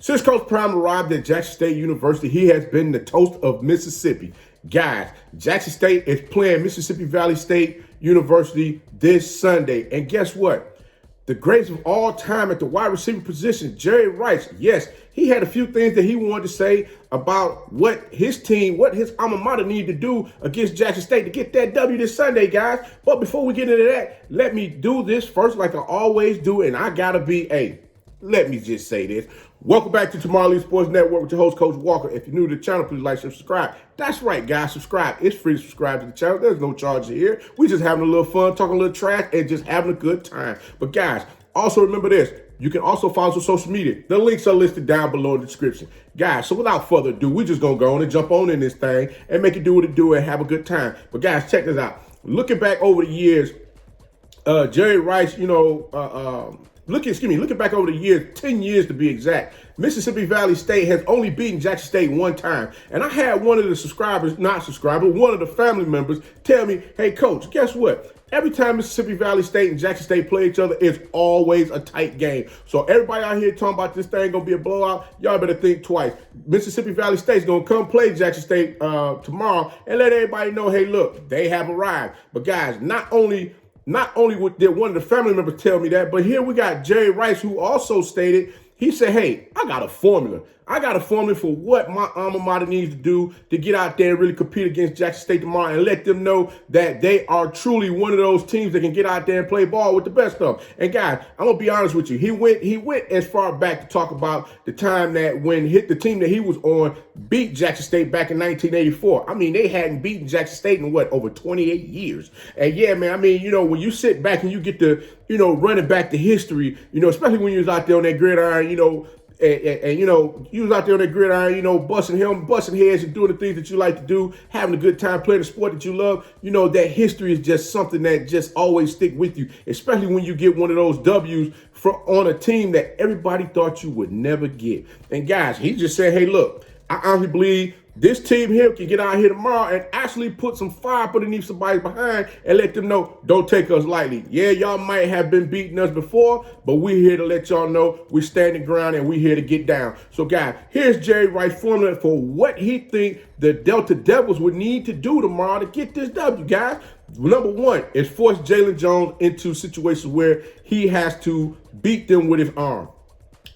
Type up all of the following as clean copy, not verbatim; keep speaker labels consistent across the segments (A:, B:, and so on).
A: Since Coach Prime arrived at Jackson State University, he has been the toast of Mississippi. Guys, Jackson State is playing Mississippi Valley State University this Sunday. And guess what? The greatest of all time at the wide receiver position, Jerry Rice. Yes, he had a few things that he wanted to say about what his team, what his alma mater needed to do against Jackson State to get that W this Sunday, guys. But before we get into that, let me do this first like I always do, and I gotta be let me just say this. Welcome back to Tomorrow League Sports Network with your host, Coach Walker. If you're new to the channel, please like, subscribe. That's right, guys, subscribe. It's free to subscribe to the channel. There's no charge here. We just having a little fun, talking a little trash, and just having a good time. But guys, also remember this. You can also follow us on social media. The links are listed down below in the description. Guys, so without further ado, we're just going to go on and jump on in this thing and make it do what it do and have a good time. But guys, check this out. Looking back over the years, Jerry Rice, looking back over the years, 10 years to be exact, Mississippi Valley State has only beaten Jackson State one time. And I had one of the one of the family members tell me, hey, Coach, guess what? Every time Mississippi Valley State and Jackson State play each other, it's always a tight game. So everybody out here talking about this thing going to be a blowout, y'all better think twice. Mississippi Valley State's going to come play Jackson State tomorrow and let everybody know, hey, look, they have arrived. But guys, not only did one of the family members tell me that, but here we got Jerry Rice, who also stated, he said, hey, I got a formula. I got a formula for what my alma mater needs to do to get out there and really compete against Jackson State tomorrow and let them know that they are truly one of those teams that can get out there and play ball with the best of them. And guys, I'm going to be honest with you. He went as far back to talk about the time that when the team that he was on beat Jackson State back in 1984. I mean, they hadn't beaten Jackson State in over 28 years. And yeah, man, I mean, when you sit back and you get to, running back to history, especially when you was out there on that gridiron, and you was out there on that gridiron, busting heads and doing the things that you like to do, having a good time, playing the sport that you love. That history is just something that just always stick with you, especially when you get one of those W's on a team that everybody thought you would never get. And guys, he just said, hey, look, I honestly believe this team here can get out here tomorrow and actually put some fire underneath somebody behind and let them know, don't take us lightly. Yeah, y'all might have been beating us before, but we're here to let y'all know we stand the ground and we're here to get down. So, guys, here's Jerry Rice's formula for what he think the Delta Devils would need to do tomorrow to get this W, guys. Number one is force Jalen Jones into situations where he has to beat them with his arm.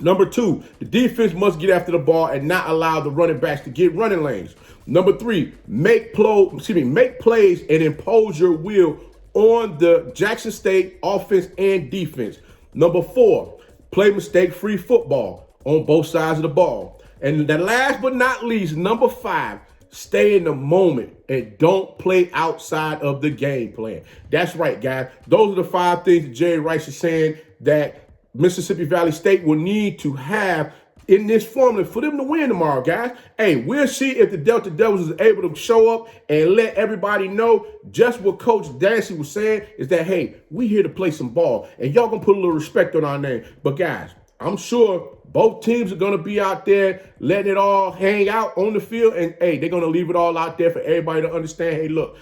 A: Number two, the defense must get after the ball and not allow the running backs to get running lanes. Number three, make plays and impose your will on the Jackson State offense and defense. Number four, play mistake-free football on both sides of the ball. And the last but not least, number five, stay in the moment and don't play outside of the game plan. That's right, guys. Those are the five things that Jerry Rice is saying that Mississippi Valley State will need to have in this formula for them to win tomorrow, guys. Hey, we'll see if the Delta Devils is able to show up and let everybody know just what Coach Dancy was saying is that, hey, we here to play some ball, and y'all gonna put a little respect on our name. But guys, I'm sure both teams are going to be out there letting it all hang out on the field, and hey, they're going to leave it all out there for everybody to understand, hey, look,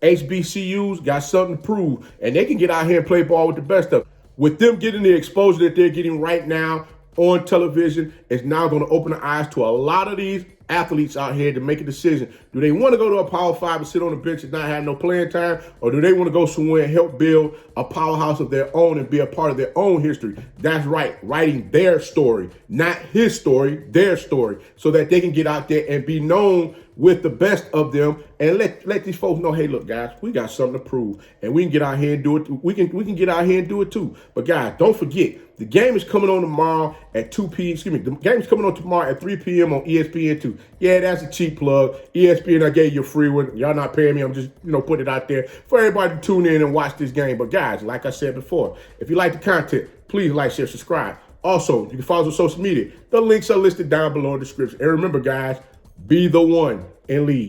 A: HBCUs got something to prove, and they can get out here and play ball with the best of them. With them getting the exposure that they're getting right now on television, it's now going to open the eyes to a lot of these athletes out here to make a decision. Do they want to go to a Power 5 and sit on the bench and not have no playing time? Or do they want to go somewhere and help build a powerhouse of their own and be a part of their own history? That's right, writing their story, not his story, their story, so that they can get out there and be known with the best of them and let these folks know, hey, look, guys, we got something to prove, and we can get out here and do it. We can get out here and do it too. But guys, don't forget, the game is coming on tomorrow at 2 p.m. The game is coming on tomorrow at 3 p.m. on ESPN2. Yeah, that's a cheap plug. ESPN, I gave you a free one. Y'all not paying me. I'm just, putting it out there for everybody to tune in and watch this game. But guys, like I said before, if you like the content, please like, share, subscribe. Also, you can follow us on social media. The links are listed down below in the description. And remember, guys, be the one and lead.